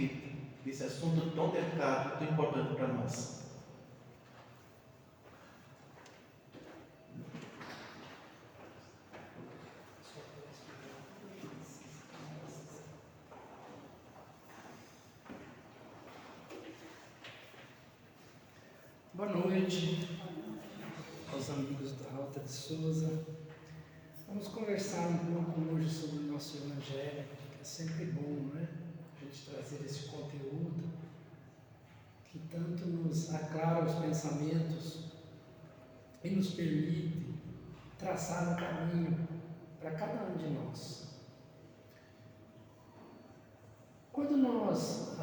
respeito desse assunto tão delicado, tão importante para nós. Boa noite aos amigos da Alta de Souza. Vamos conversar um pouco hoje sobre o nosso Evangelho, que é sempre bom, não é? A gente trazer esse conteúdo que tanto nos aclara os pensamentos e nos permite traçar um caminho para cada um de nós. Quando nós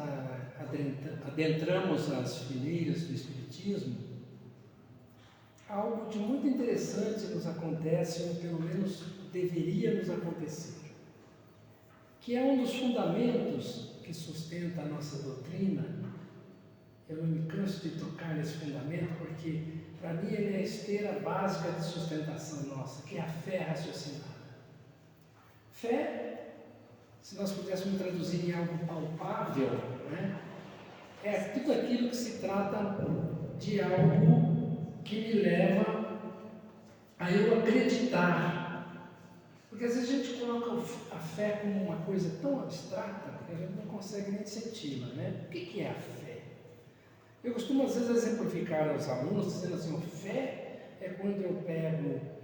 adentramos as fileiras do Espiritismo, algo de muito interessante nos acontece, ou pelo menos deveria nos acontecer, que é um dos fundamentos que sustenta a nossa doutrina. Eu não me canso de tocar nesse fundamento, porque para mim ele é a esteira básica de sustentação nossa, que é a fé raciocinada. Fé, se nós pudéssemos traduzir em algo palpável, né? É tudo aquilo que se trata de algo que me leva a eu acreditar. Porque às vezes a gente coloca a fé como uma coisa tão abstrata que a gente não consegue nem senti-la, né? O que é a fé? Eu costumo às vezes exemplificar aos alunos dizendo assim: fé é quando eu pego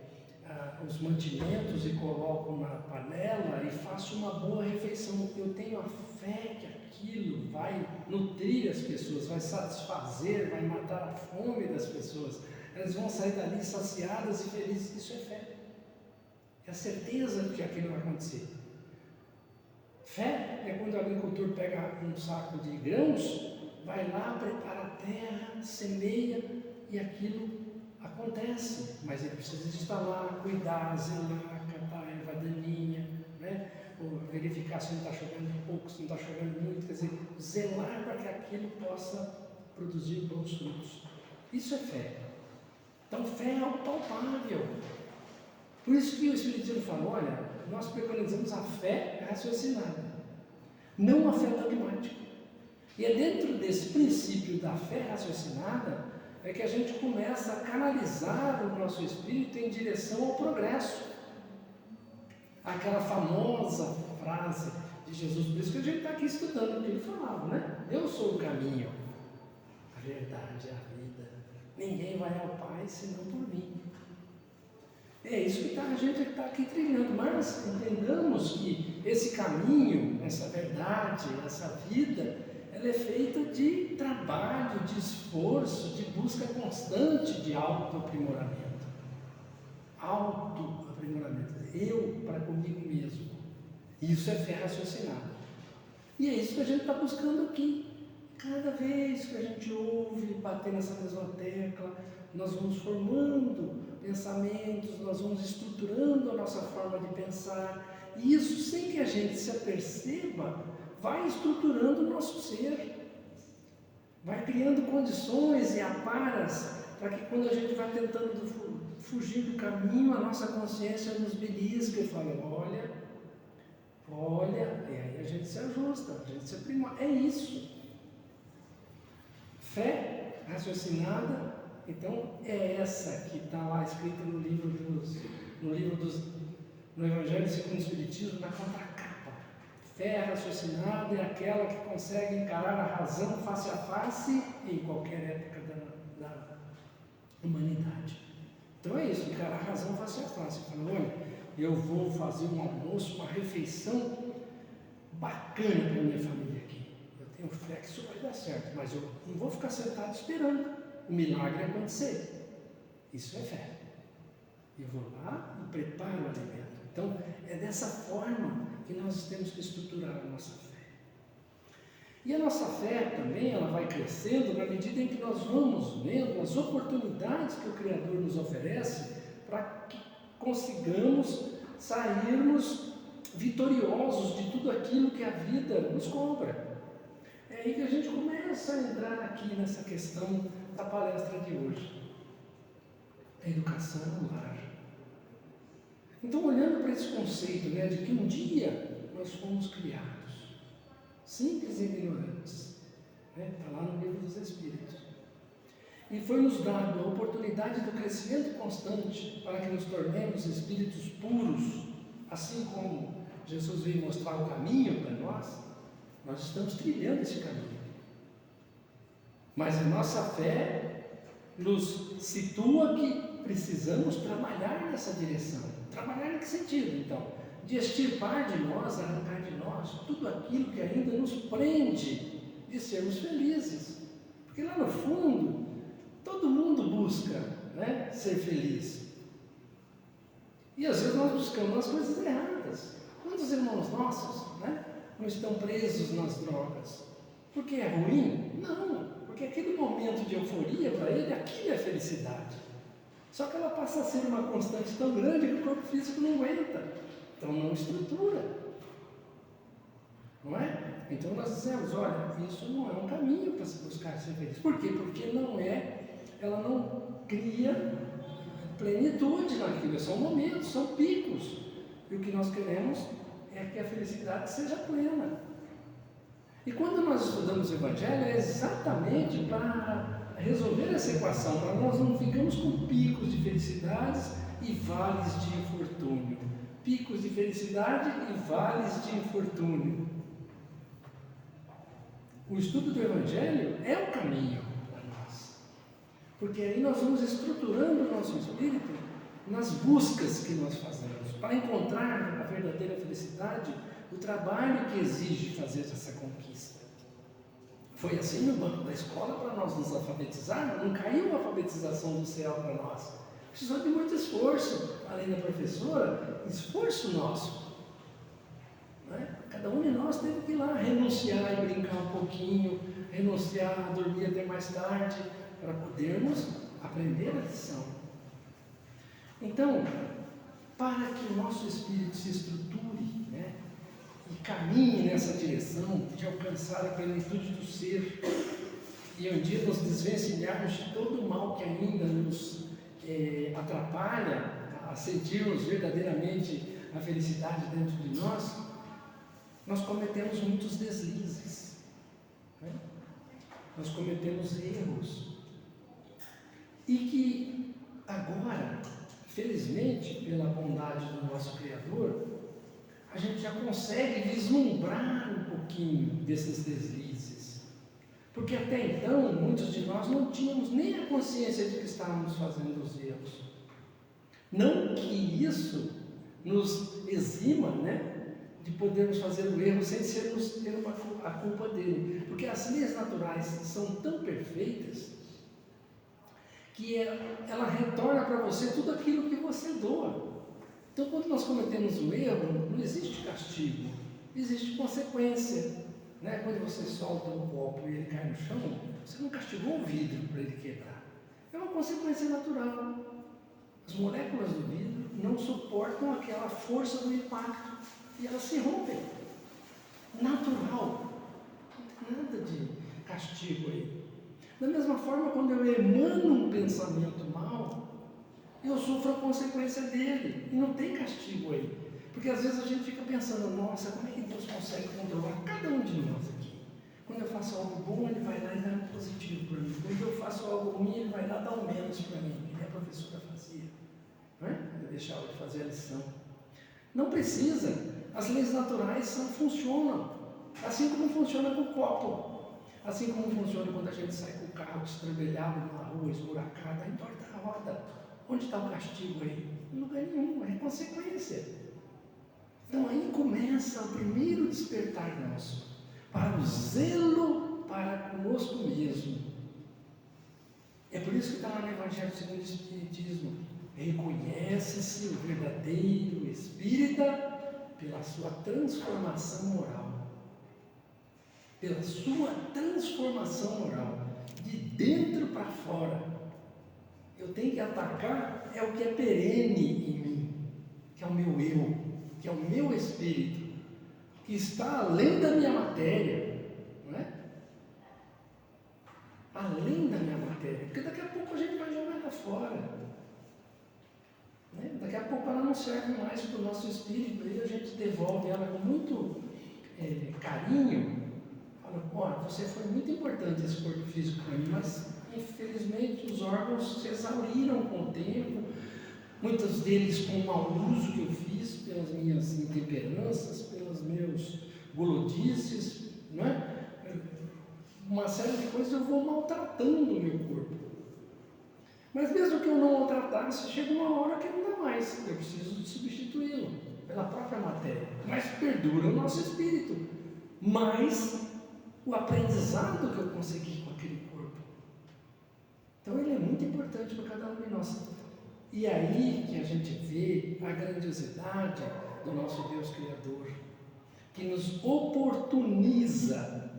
os mantimentos e coloco na panela e faço uma boa refeição. Eu tenho a fé que aquilo vai nutrir as pessoas, vai satisfazer, vai matar a fome das pessoas. Elas vão sair dali saciadas e felizes. Isso é fé. É a certeza de que aquilo vai acontecer. Fé é quando o agricultor pega um saco de grãos, vai lá, prepara a terra, semeia e aquilo acontece, mas ele precisa estar lá, cuidar, zelar, catar a erva daninha, né? Ou verificar se não está chovendo pouco, se não está chovendo muito, quer dizer, zelar para que aquilo possa produzir bons frutos. Isso é fé. Então, fé é algo palpável. Por isso que o Espiritismo fala: olha, nós preconizamos a fé raciocinada, não a fé dogmática. E é dentro desse princípio da fé raciocinada é que a gente começa a canalizar o nosso espírito em direção ao progresso. Aquela famosa frase de Jesus, por isso que a gente está aqui estudando o que ele falava, né? Eu sou o caminho, a verdade, a vida. Ninguém vai ao Pai senão por mim. É isso que a gente está aqui trilhando, mas entendamos que esse caminho, essa verdade, essa vida, ela é feita de trabalho, de esforço, de busca constante de autoaprimoramento. Autoaprimoramento. Eu para comigo mesmo. Isso é fé raciocinada. E é isso que a gente está buscando aqui. Cada vez que a gente ouve bater nessa mesma tecla, nós vamos formando pensamentos, nós vamos estruturando a nossa forma de pensar. E isso, sem que a gente se aperceba, vai estruturando o nosso ser, vai criando condições e aparas para que quando a gente vai tentando fugir do caminho, a nossa consciência nos belisca e fala: olha, e aí a gente se ajusta, a gente se aprimora. É isso. Fé raciocinada, então, é essa que está lá escrita no Evangelho segundo o Espiritismo, na contracapa. Fé raciocinada é aquela que consegue encarar a razão face a face em qualquer época da humanidade. Então é isso, encarar a razão face a face. Fala: olha, eu vou fazer um almoço, uma refeição bacana para a minha família aqui. Eu tenho fé que isso vai dar certo, mas eu não vou ficar sentado esperando o milagre acontecer. Isso é fé. Eu vou lá e preparo o alimento. Então, é dessa forma que nós temos que estruturar a nossa fé. E a nossa fé também, ela vai crescendo na medida em que nós vamos vendo as oportunidades que o Criador nos oferece para que consigamos sairmos vitoriosos de tudo aquilo que a vida nos cobra. É aí que a gente começa a entrar aqui nessa questão da palestra de hoje. A educação no lar. Então, olhando para esse conceito, né, de que um dia nós fomos criados, simples e ignorantes. Está lá no livro dos Espíritos. E foi nos dado a oportunidade do crescimento constante para que nos tornemos espíritos puros, assim como Jesus veio mostrar o caminho para nós estamos trilhando esse caminho. Mas a nossa fé nos situa que precisamos trabalhar nessa direção. Trabalhar em que sentido, então? De extirpar de nós, arrancar de nós, tudo aquilo que ainda nos prende de sermos felizes. Porque lá no fundo, todo mundo busca, ser feliz. E às vezes nós buscamos as coisas erradas. Quantos irmãos nossos, não estão presos nas drogas? Porque é ruim? Não, porque aquele momento de euforia para ele, aquilo é felicidade. Só que ela passa a ser uma constante tão grande que o corpo físico não aguenta. Então não estrutura. Não é? Então nós dizemos, olha, isso não é um caminho para se buscar ser feliz. Por quê? Porque ela não cria plenitude naquilo, são momentos, são picos. E o que nós queremos é que a felicidade seja plena. E quando nós estudamos o Evangelho, é exatamente para resolver essa equação, para nós não ficarmos com picos de felicidades e vales de infortúnio. Picos de felicidade e vales de infortúnio. O estudo do Evangelho é o caminho para nós. Porque aí nós vamos estruturando o nosso espírito nas buscas que nós fazemos, para encontrar a verdadeira felicidade, o trabalho que exige fazer essa conquista. Foi assim no banco da escola para nós nos alfabetizarmos, não caiu a alfabetização do céu para nós. Precisou de muito esforço, além da professora, esforço nosso. Cada um de nós teve que ir lá renunciar e brincar um pouquinho, renunciar a dormir até mais tarde, para podermos aprender a lição. Então, para que o nosso espírito se estruture, e caminhe nessa direção de alcançar a plenitude do ser, e um dia nos desvencilharmos de todo o mal que ainda nos atrapalha a sentirmos verdadeiramente a felicidade dentro de nós cometemos muitos deslizes, nós cometemos erros, e que agora, felizmente, pela bondade do nosso Criador, a gente já consegue vislumbrar um pouquinho desses deslizes. Porque até então, muitos de nós não tínhamos nem a consciência de que estávamos fazendo os erros. Não que isso nos exima, de podermos fazer o erro sem ter a culpa dele. Porque as leis naturais são tão perfeitas que ela retorna para você tudo aquilo que você doa. Então, quando nós cometemos um erro, não existe castigo, existe consequência. Quando você solta um copo e ele cai no chão, você não castigou o vidro para ele quebrar. É uma consequência natural. As moléculas do vidro não suportam aquela força do impacto e elas se rompem. Natural. Não tem nada de castigo aí. Da mesma forma, quando eu emano um pensamento mau, eu sofro a consequência dele, e não tem castigo aí. Porque às vezes a gente fica pensando, nossa, como é que Deus consegue controlar cada um de nós aqui? Quando eu faço algo bom, ele vai lá e dá um positivo para mim. Quando eu faço algo ruim, ele vai lá e dá um menos para mim, que nem a professora fazia. Eu deixava de fazer a lição. Não precisa, as leis naturais funcionam, assim como funciona com o copo, assim como funciona quando a gente sai com o carro destrambelhado numa rua esburacada, entorta a roda. Onde está o castigo aí? Em lugar nenhum, é consequência. Então aí começa o primeiro despertar nosso, para o zelo para conosco mesmo. É por isso que está lá no Evangelho segundo o Espiritismo. Reconhece-se o verdadeiro espírita pela sua transformação moral. Pela sua transformação moral, de dentro para fora. Eu tenho que atacar o que é perene em mim, que é o meu eu, que é o meu espírito, que está além da minha matéria, além da minha matéria, porque daqui a pouco a gente vai jogar ela fora, daqui a pouco ela não serve mais para o nosso espírito, e a gente devolve ela com muito carinho, olha, você foi muito importante esse corpo físico para mim, mas infelizmente os órgãos se exauriram com o tempo, muitos deles com o mau uso que eu fiz, pelas minhas intemperanças, pelos meus gulodices, não é? Uma série de coisas eu vou maltratando o meu corpo. Mas mesmo que eu não maltratasse, chega uma hora que não dá mais, eu preciso de substituí-lo pela própria matéria. Mas perdura o nosso espírito, mais o aprendizado que eu consegui com aquele corpo. Então ele é muito importante para cada um de nós. E aí que a gente vê a grandiosidade do nosso Deus Criador, que nos oportuniza,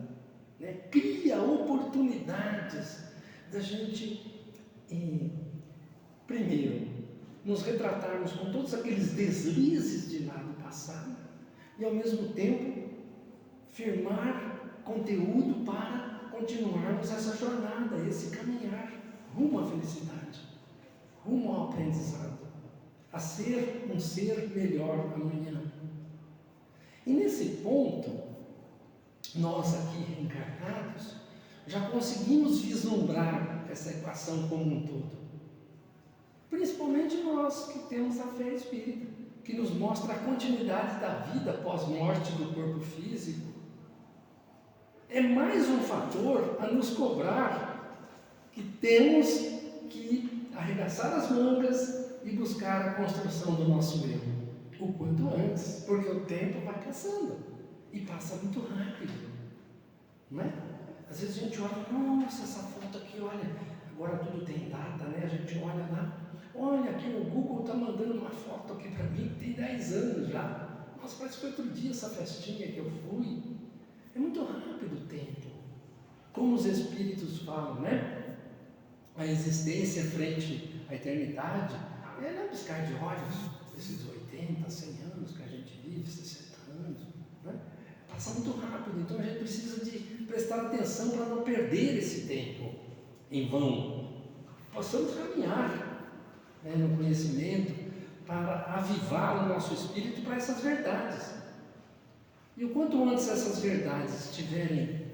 né? Cria oportunidades da gente, primeiro, nos retratarmos com todos aqueles deslizes de lá do passado e ao mesmo tempo firmar conteúdo para continuarmos essa jornada, esse caminhar rumo à felicidade, rumo ao aprendizado, a ser um ser melhor amanhã. E nesse ponto, nós aqui reencarnados já conseguimos vislumbrar essa equação como um todo. Principalmente nós que temos a fé espírita, que nos mostra a continuidade da vida pós-morte do corpo físico. É mais um fator a nos cobrar que temos que arregaçar as mangas e buscar a construção do nosso eu, o quanto antes, porque o tempo vai passando e passa muito rápido, não é? Às vezes a gente olha, nossa, essa foto aqui, olha, agora tudo tem data, né? A gente olha lá, olha aqui o Google está mandando uma foto aqui para mim que tem 10 anos já. Nossa, parece que foi outro dia essa festinha que eu fui. É muito rápido o tempo. Como os espíritos falam, né? A existência frente à eternidade é um piscar de olhos, esses 80, 100 anos que a gente vive, 60 anos, né? Passa muito rápido, então a gente precisa de prestar atenção para não perder esse tempo em vão. Possamos caminhar, né, no conhecimento para avivar o nosso espírito para essas verdades. E o quanto antes essas verdades estiverem,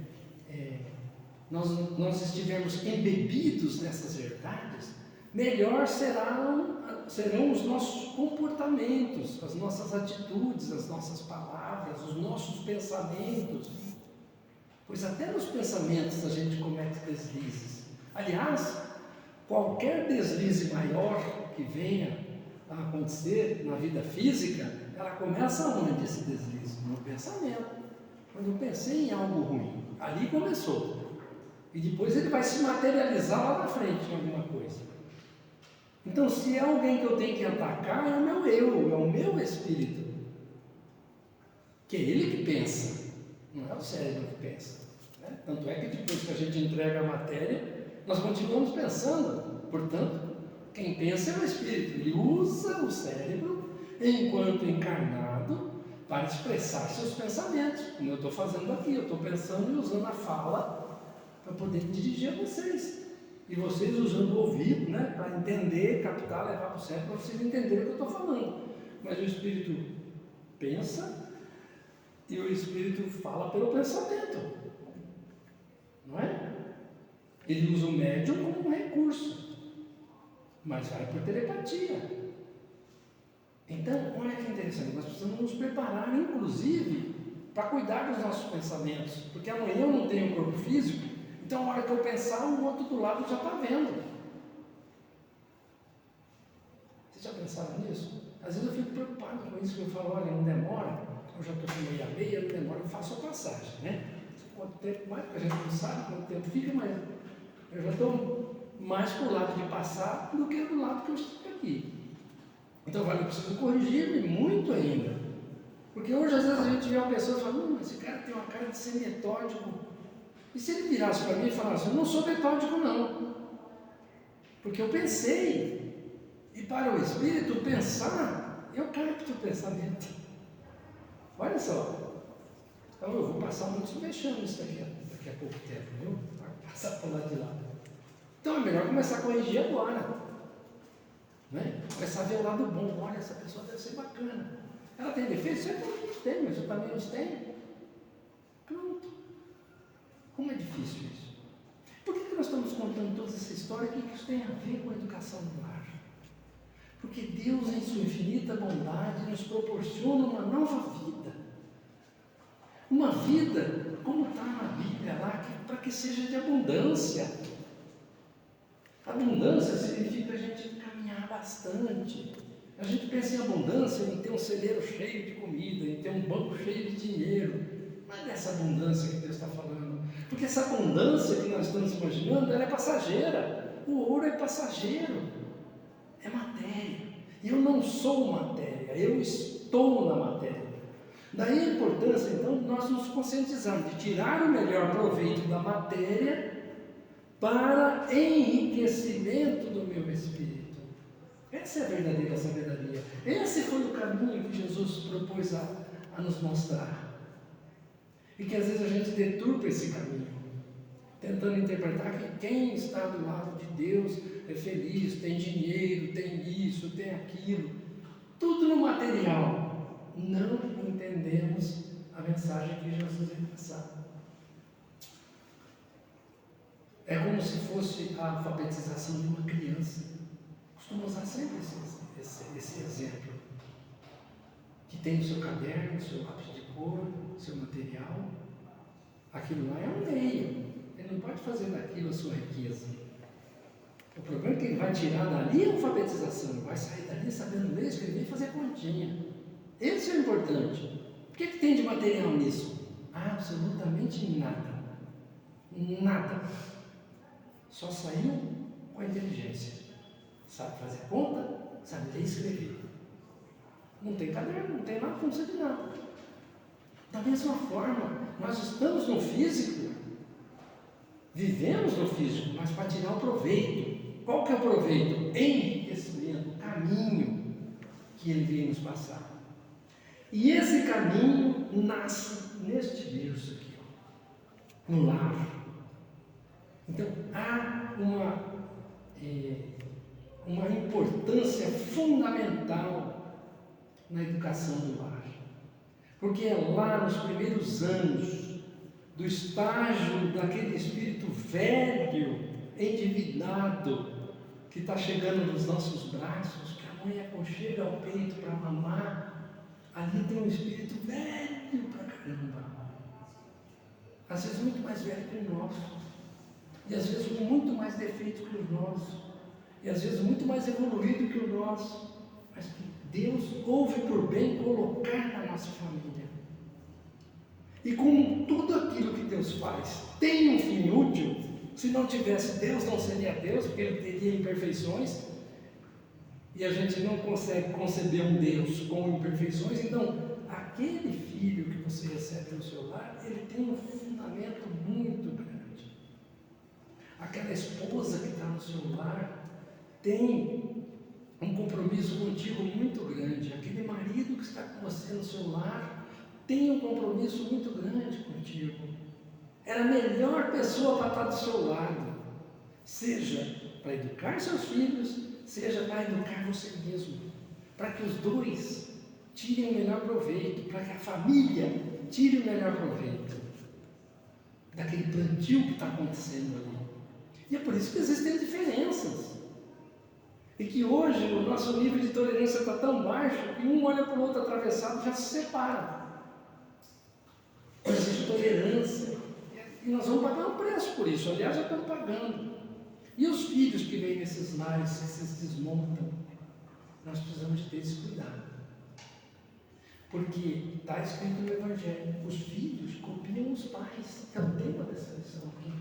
nós estivermos embebidos nessas verdades, melhor serão os nossos comportamentos, as nossas atitudes, as nossas palavras, os nossos pensamentos. Pois até nos pensamentos a gente comete deslizes. Aliás, qualquer deslize maior que venha a acontecer na vida física, ela começa onde esse deslize? No pensamento. Quando eu pensei em algo ruim, ali começou. E depois ele vai se materializar lá na frente em alguma coisa. Então, se é alguém que eu tenho que atacar, é o meu eu, é o meu espírito. Que é ele que pensa, não é o cérebro que pensa. Né? Tanto é que depois que a gente entrega a matéria, nós continuamos pensando. Portanto, quem pensa é o espírito. Ele usa o cérebro enquanto encarnado para expressar seus pensamentos. Como eu estou fazendo aqui, eu estou pensando e usando a fala para poder dirigir a vocês. E vocês usando o ouvido, né, para entender, captar, levar para o cérebro, para vocês entenderem o que eu estou falando. Mas o espírito pensa e o espírito fala pelo pensamento. Não é? Ele usa o médium como um recurso, mas vai por telepatia. Então, olha que interessante, nós precisamos nos preparar, inclusive, para cuidar dos nossos pensamentos, porque amanhã eu não tenho um corpo físico, então a hora que eu pensar, o outro do lado já está vendo. Vocês já pensaram nisso? Às vezes eu fico preocupado com isso, que eu falo, olha, não demora, eu já estou com meia, não demora, eu faço a passagem, né? Quanto tempo mais, porque a gente não sabe quanto tempo fica, mas eu já estou mais para o lado de passar do que do lado que eu estou aqui. Então, eu preciso corrigir-me muito ainda. Porque hoje, às vezes, a gente vê uma pessoa e fala, esse cara tem uma cara de ser metódico. E se ele virasse para mim e falasse, eu não sou metódico não. Porque eu pensei. E para o espírito pensar, eu capto o pensamento. Olha só. Então eu vou passar muito mexendo isso daqui a pouco tempo, viu? Vai passar para o lado de lá. Então é melhor começar a corrigir agora. Né? Começar a ver o lado bom. Olha, essa pessoa deve ser bacana. Ela tem defeitos? Certamente tem, mas eu também os tenho. Pronto. Como é difícil isso? Por que nós estamos contando toda essa história? O que isso tem a ver com a educação no lar? Porque Deus, em sua infinita bondade, nos proporciona uma nova vida. Uma vida, como está na Bíblia lá, para que seja de abundância. Abundância significa a gente caminhar bastante. A gente pensa em abundância, em ter um celeiro cheio de comida, em ter um banco cheio de dinheiro. Não é dessa abundância que Deus está falando. Porque essa abundância que nós estamos imaginando, ela é passageira. O ouro é passageiro. É matéria. E eu não sou matéria, eu estou na matéria. Daí a importância, então, de nós nos conscientizarmos, de tirar o melhor proveito da matéria para enriquecimento do meu espírito. Essa é a verdadeira sabedoria. Esse foi o caminho que Jesus propôs a nos mostrar. E que às vezes a gente deturpa esse caminho, tentando interpretar que quem está do lado de Deus é feliz, tem dinheiro, tem isso, tem aquilo, tudo no material. Não entendemos a mensagem que Jesus veio passar. É como se fosse a alfabetização de uma criança. Costumo usar sempre esse exemplo. Que tem o seu caderno, o seu lápis de cor, o seu material. Aquilo lá é um meio. Ele não pode fazer daquilo a sua riqueza. O problema é que ele vai tirar dali a alfabetização. Ele vai sair dali sabendo ler, escrever e fazer continha. Esse é o importante. O que tem de material nisso? Absolutamente nada. Nada. Só saiu com a inteligência. Sabe fazer conta, sabe ler e escrever. Não tem caderno, não tem nada, não precisa de nada. Da mesma forma, nós estamos no físico, vivemos no físico, mas para tirar o proveito. Qual que é o proveito? Enriquecimento, o caminho que ele veio nos passar. E esse caminho nasce neste berço aqui, ó, no lar. Então, há uma importância fundamental na educação do lar. Porque é lá nos primeiros anos do estágio daquele espírito velho, endividado, que está chegando nos nossos braços, que a mãe aconchega ao peito para mamar. Ali tem um espírito velho pra caramba. Às vezes muito mais velho que o nosso. E às vezes com muito mais defeito que o nosso. E às vezes muito mais evoluído que o nosso. Mas que Deus ouve por bem colocar na nossa família. E como tudo aquilo que Deus faz tem um fim útil, se não tivesse Deus, não seria Deus, porque Ele teria imperfeições. E a gente não consegue conceber um Deus com imperfeições. Então, aquele filho que você recebe no seu lar, ele tem um fundamento muito grande. Aquela esposa que está no seu lar tem um compromisso contigo muito grande. Aquele marido que está com você no seu lar tem um compromisso muito grande contigo. É a melhor pessoa para estar do seu lado, seja para educar seus filhos, seja para educar você mesmo, para que os dois tirem o melhor proveito, para que a família tire o melhor proveito daquele plantio que está acontecendo ali. E é por isso que existem diferenças. E que hoje o nosso nível de tolerância está tão baixo que um olha para o outro atravessado e já se separa. Não existe tolerância. E nós vamos pagar um preço por isso. Aliás, já estamos pagando. E os filhos que vêm nesses lares, que se desmontam, nós precisamos de ter esse cuidado. Porque está escrito no Evangelho, os filhos copiam os pais. É o tema dessa lição aqui.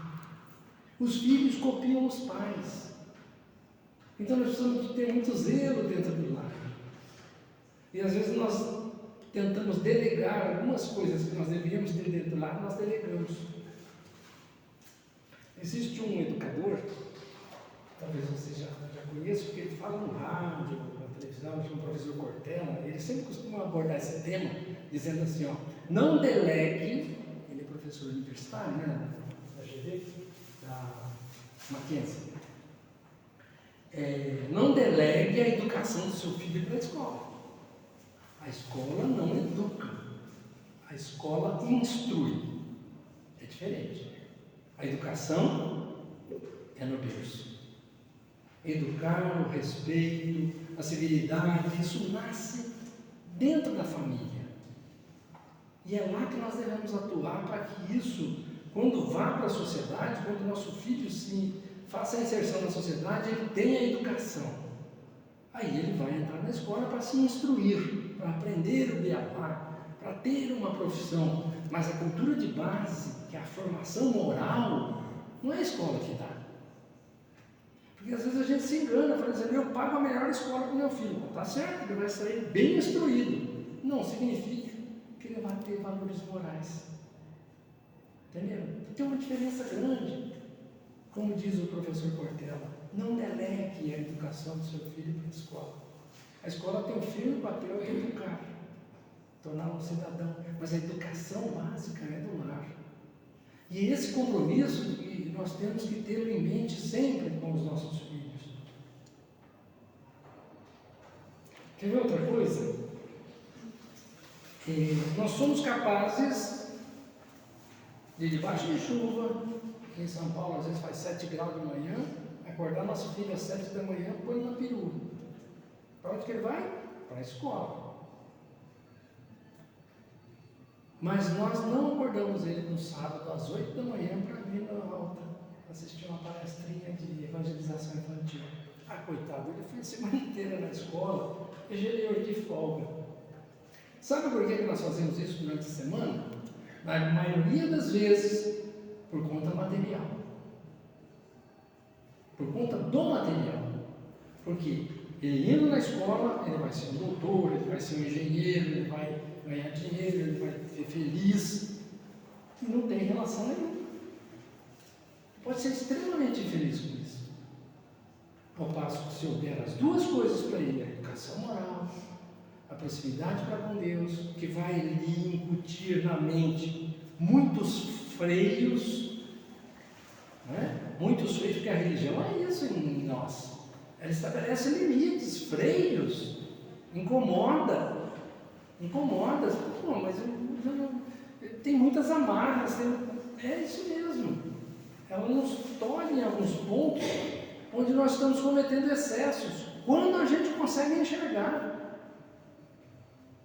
Os filhos copiam os pais. Então nós precisamos de ter muito zelo dentro do lar. E às vezes nós tentamos delegar algumas coisas que nós deveríamos ter dentro do lar, nós delegamos. Existe um educador, talvez você já conheça, porque ele fala no rádio, na televisão, chama o professor Cortella. Ele sempre costuma abordar esse tema, dizendo assim, ó, não delegue, ele é professor universitário, né, da GV, da Mackenzie, não delegue a educação do seu filho para a escola. A escola não educa, a escola instrui, é diferente. A educação é no berço. Educar, o respeito, a civilidade, isso nasce dentro da família. E é lá que nós devemos atuar para que isso, quando vá para a sociedade, quando o nosso filho se faça a inserção na sociedade, ele tenha educação. Aí ele vai entrar na escola para se instruir, para aprender o beabá, para ter uma profissão. Mas a cultura de base, que é a formação moral, não é a escola que dá. Porque às vezes a gente se engana, fala assim, eu pago a melhor escola para o meu filho. Está certo, ele vai sair bem instruído. Não significa que ele vai ter valores morais. Entendeu? Tem uma diferença grande. Como diz o professor Portela, não delegue a educação do seu filho para a escola. A escola tem o firme papel de educar, torná-lo um cidadão, mas a educação básica é do lar. E esse compromisso que nós temos que ter em mente sempre com os nossos filhos. Quer ver outra coisa? Nós somos capazes de, debaixo de chuva, aqui em São Paulo às vezes faz 7 graus de manhã, acordar nosso filho às 7 da manhã, põe na perua. Para onde que ele vai? Para a escola. Mas nós não acordamos ele no sábado às 8 da manhã para vir na volta assistir uma palestrinha de evangelização infantil. Ah, coitado, ele foi a semana inteira na escola, hoje ele é de folga. Sabe por que nós fazemos isso durante a semana? Na maioria das vezes, por conta material. Por conta do material. Porque ele indo na escola, ele vai ser um doutor, ele vai ser um engenheiro, ele vai ganhar dinheiro, ele vai ser feliz. E não tem relação nenhuma. Pode ser extremamente infeliz com isso. Ao passo que se houver as duas coisas para ele, a educação moral, a proximidade para com Deus, que vai lhe incutir na mente muitos freios, né? Muitos freios, porque a religião é isso em nós. Ela estabelece limites, freios, incomoda. Pô, mas tem muitas amarras, é isso mesmo. Ela nos torna em alguns pontos onde nós estamos cometendo excessos, quando a gente consegue enxergar.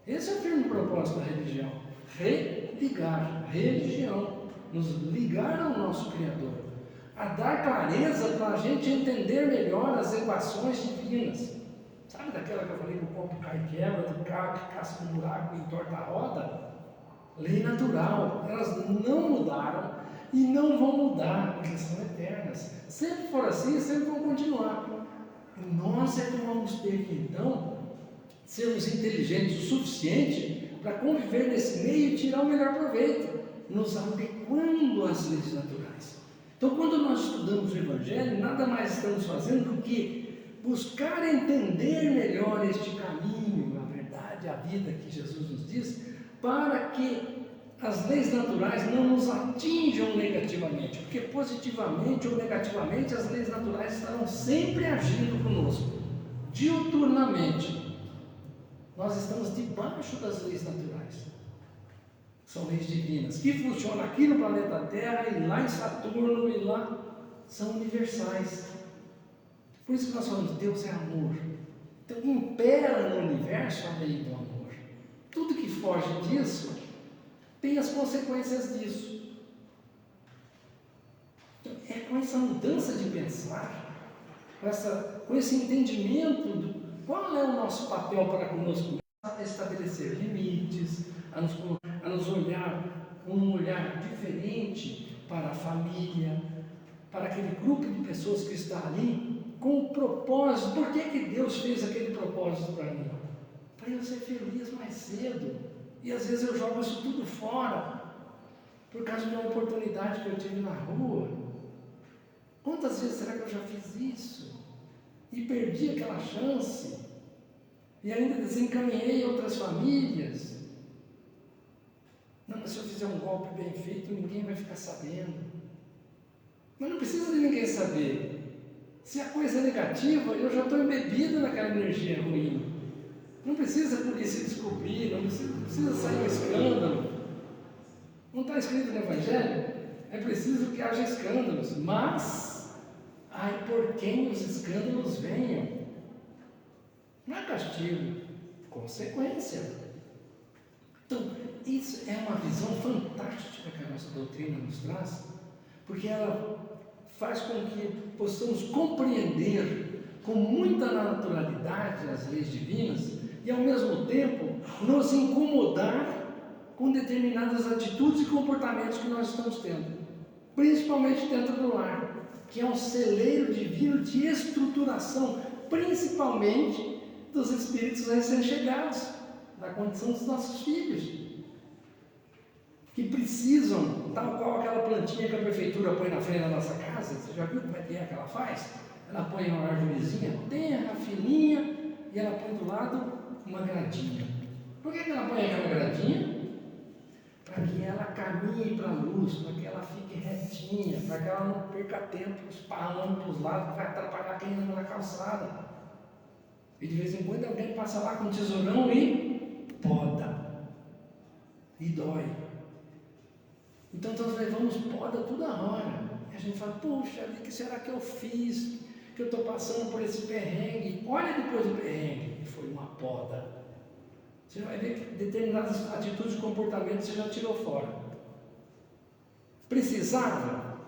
Esse é o firme propósito da religião. Religar, religião, nos ligar ao nosso Criador, a dar clareza para a gente entender melhor as equações divinas. Sabe daquela que eu falei que o copo cai e quebra, do carro que casca um buraco e entorta a roda? Lei natural, elas não mudaram e não vão mudar, porque são eternas. Sempre for assim, sempre vão continuar. E nós é que vamos ter que, então, sermos inteligentes o suficiente para conviver nesse meio e tirar o melhor proveito, nos adequando às leis naturais. Então, quando nós estudamos o Evangelho, nada mais estamos fazendo do que buscar entender melhor este caminho, a verdade, a vida que Jesus nos diz, para que as leis naturais não nos atinjam negativamente, porque positivamente ou negativamente as leis naturais estarão sempre agindo conosco, diuturnamente. Nós estamos debaixo das leis naturais, são leis divinas, que funcionam aqui no planeta Terra e lá em Saturno e lá, são universais. Por isso que nós falamos, Deus é amor. Então impera no universo a lei do amor. Tudo que foge disso tem as consequências disso. Então, é com essa mudança de pensar, com esse entendimento de qual é o nosso papel para conosco, a estabelecer limites, a nos olhar com um olhar diferente para a família, para aquele grupo de pessoas que está ali, com o propósito. Por que Deus fez aquele propósito para mim? Para eu ser feliz mais cedo. E às vezes eu jogo isso tudo fora, por causa de uma oportunidade que eu tive na rua. Quantas vezes será que eu já fiz isso? E perdi aquela chance? E ainda desencaminhei outras famílias? Não, mas se eu fizer um golpe bem feito, ninguém vai ficar sabendo. Mas não precisa de ninguém saber. Se a coisa é negativa, eu já estou embebido naquela energia ruim. Não precisa a polícia descobrir, não precisa sair um escândalo. Não está escrito no Evangelho É preciso que haja escândalos, mas ai por quem os escândalos venham. Não é castigo, consequência. Então, isso é uma visão fantástica que a nossa doutrina nos traz, porque ela faz com que possamos compreender com muita naturalidade as leis divinas e, ao mesmo tempo, nos incomodar com determinadas atitudes e comportamentos que nós estamos tendo, principalmente dentro do lar, que é um celeiro divino de estruturação, principalmente dos espíritos recém-chegados, da condição dos nossos filhos, que precisam, tal qual aquela plantinha que a prefeitura põe na frente da nossa casa. Você já viu como é que ela faz? Ela põe uma árvorezinha terra, fininha, e ela põe do lado uma gradinha. Por que ela põe aquela gradinha? Para que ela caminhe para a luz, para que ela fique retinha, para que ela não perca tempo esparramando para os lados, que vai atrapalhar quem anda na calçada. E de vez em quando alguém passa lá com um tesourão e poda, e dói. Então nós levamos poda toda hora. E a gente fala, puxa, o que será que eu fiz? Que eu estou passando por esse perrengue. Olha depois do perrengue, foi uma poda. Você vai ver que determinadas atitudes e comportamentos você já tirou fora. Precisava?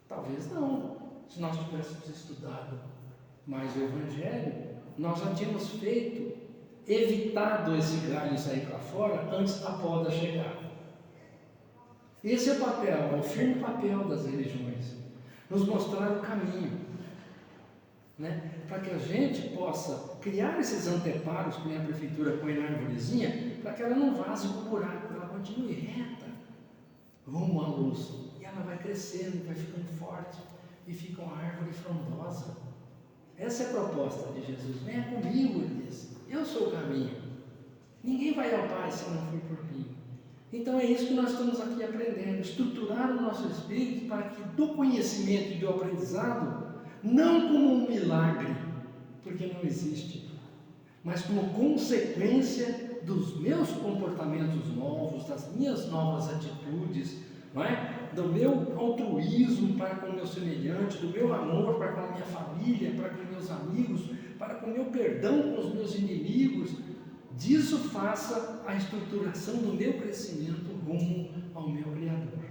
Talvez não. Se nós tivéssemos estudado mais o Evangelho, nós já tínhamos evitado esse galho sair para fora antes da poda chegar. Esse é o papel, é o firme papel das religiões, nos mostrar o caminho, né? Para que a gente possa criar esses anteparos, que a prefeitura põe na árvorezinha, para que ela não vaze o buraco, ela continue reta, rumo à luz, e ela vai crescendo, vai ficando forte, e fica uma árvore frondosa. Essa é a proposta de Jesus. Venha comigo, ele diz, eu sou o caminho, ninguém vai ao Pai se não for por mim. Então é isso que nós estamos aqui aprendendo, estruturar o nosso espírito para que do conhecimento e do aprendizado, não como um milagre, porque não existe, mas como consequência dos meus comportamentos novos, das minhas novas atitudes, não é? Do meu altruísmo para com o meu semelhante, do meu amor para com a minha família, para com meus amigos, para com o meu perdão com os meus inimigos. Disso faça a estruturação do meu crescimento rumo ao meu Criador.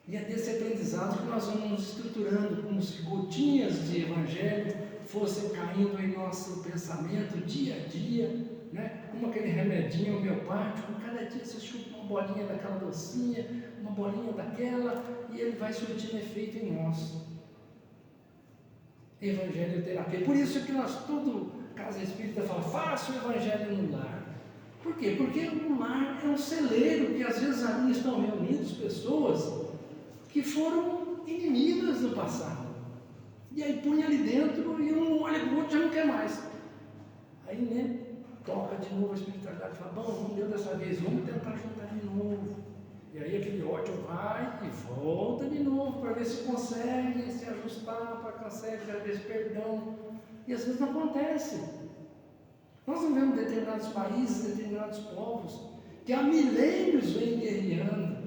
E é desse aprendizado que nós vamos nos estruturando, como se gotinhas de Evangelho fossem caindo em nosso pensamento dia a dia, né? Como aquele remedinho homeopático, cada dia você chupa uma bolinha daquela docinha, uma bolinha daquela, e ele vai surtindo efeito em nós. Evangelho terapia. Por isso que nós, todo Casa Espírita fala, faça o Evangelho no lar. Por quê? Porque o lar é um celeiro que às vezes ali estão reunidas pessoas que foram inimigas no passado. E aí põe ali dentro e um olha para o outro e já não quer mais. Aí, né, toca de novo a espiritualidade e fala, bom, não deu dessa vez, vamos tentar juntar de novo. E aí aquele ódio vai e volta de novo para ver se consegue se ajustar, para consegue ver esse perdão. E às vezes não acontece. Nós não vemos determinados países, determinados povos, que há milênios vêm guerreando.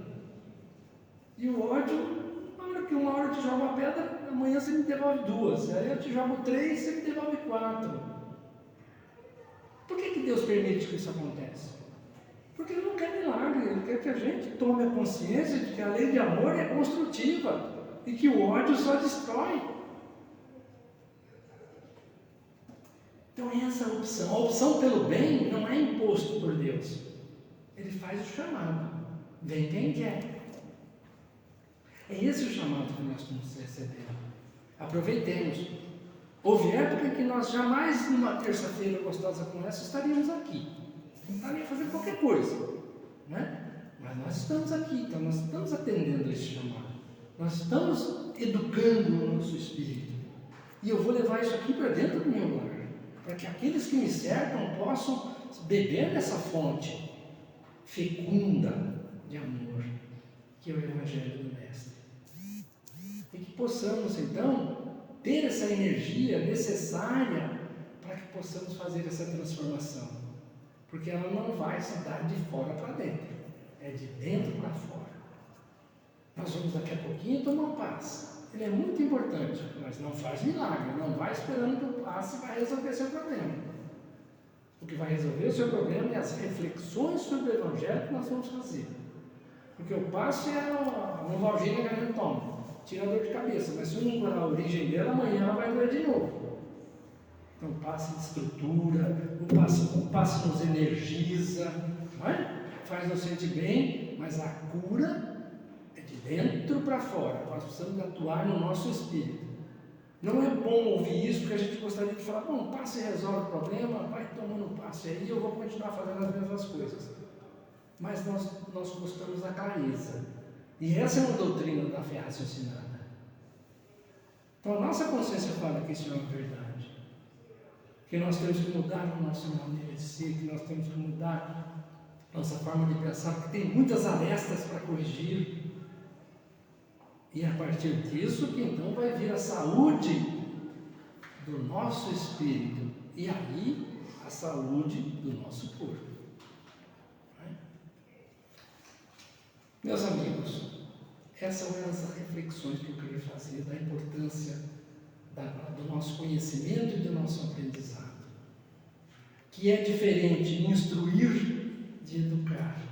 E o ódio, que uma hora eu te jogo uma pedra, amanhã você me devolve 2. Aí eu te jogo 3, você me devolve 4. Por que Deus permite que isso aconteça? Porque Ele não quer milagre, Ele quer que a gente tome a consciência de que a lei de amor é construtiva e que o ódio só destrói. Então essa é a opção. A opção pelo bem não é imposto por Deus. Ele faz o chamado. Vem quem quer. É esse o chamado que nós estamos recebendo. Aproveitemos. Houve época que nós jamais, numa terça-feira gostosa como essa, estaríamos aqui. Não estaria fazendo qualquer coisa, né? Mas nós estamos aqui, então nós estamos atendendo a esse chamado. Nós estamos educando o nosso espírito. E eu vou levar isso aqui para dentro do meu lar, para que aqueles que me cercam possam beber dessa fonte fecunda de amor, que é o Evangelho do Mestre. E que possamos, então, ter essa energia necessária para que possamos fazer essa transformação. Porque ela não vai se dar de fora para dentro. é de dentro para fora. Nós vamos daqui a pouquinho tomar passe. Ele é muito importante, mas não faz milagre. Não vai esperando que o passe vai resolver seu problema. O que vai resolver o seu problema é as reflexões sobre o Evangelho que nós vamos fazer. Porque o passe é uma Novalgina que a gente toma, tira a dor de cabeça, mas se não curar a origem dela, amanhã ela vai doer de novo. Então, o passe de estrutura, o passe nos energiza, não é? Faz nos sentir bem, mas a cura é de dentro para fora. Nós precisamos atuar no nosso espírito. Não é bom ouvir isso, porque a gente gostaria de falar, bom, passe resolve o problema, vai tomando passe aí, eu vou continuar fazendo as mesmas coisas. Mas nós gostamos da clareza. E essa é uma doutrina da fé raciocinada. Então a nossa consciência fala que isso é uma verdade. Que nós temos que mudar a nossa maneira de ser, que nós temos que mudar a nossa forma de pensar, que tem muitas arestas para corrigir. E é a partir disso que então vai vir a saúde do nosso espírito. E aí a saúde do nosso corpo. Meus amigos, essas são as reflexões que eu queria fazer da importância do nosso conhecimento e do nosso aprendizado, que é diferente instruir de educar.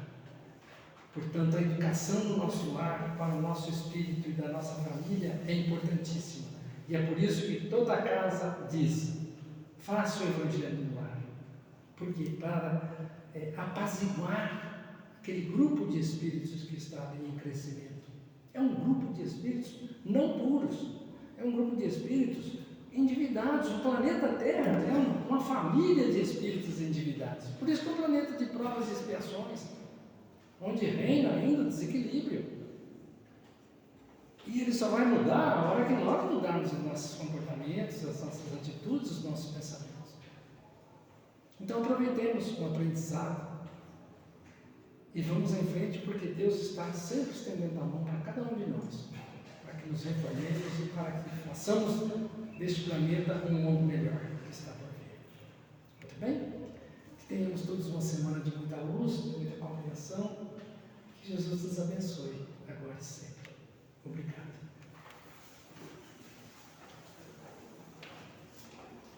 Portanto, a educação do nosso lar, para o nosso espírito e da nossa família é importantíssima. E é por isso que toda casa diz, faça o Evangelho no lar. Porque para apaziguar aquele grupo de espíritos que está ali em crescimento. É um grupo de espíritos não puros, é um grupo de espíritos endividados. O planeta Terra é uma família de espíritos endividados. Por isso que é um planeta de provas e expiações, onde reina ainda o desequilíbrio. E ele só vai mudar a hora que nós mudarmos os nossos comportamentos, as nossas atitudes, os nossos pensamentos. Então aproveitemos o aprendizado e vamos em frente, porque Deus está sempre estendendo a mão para cada um de nós, para que nos reformemos e para que façamos deste planeta um mundo melhor que está por vir. Muito bem? Que tenhamos todos uma semana de muita luz, de muita compreensão. Que Jesus nos abençoe, agora e sempre. Obrigado.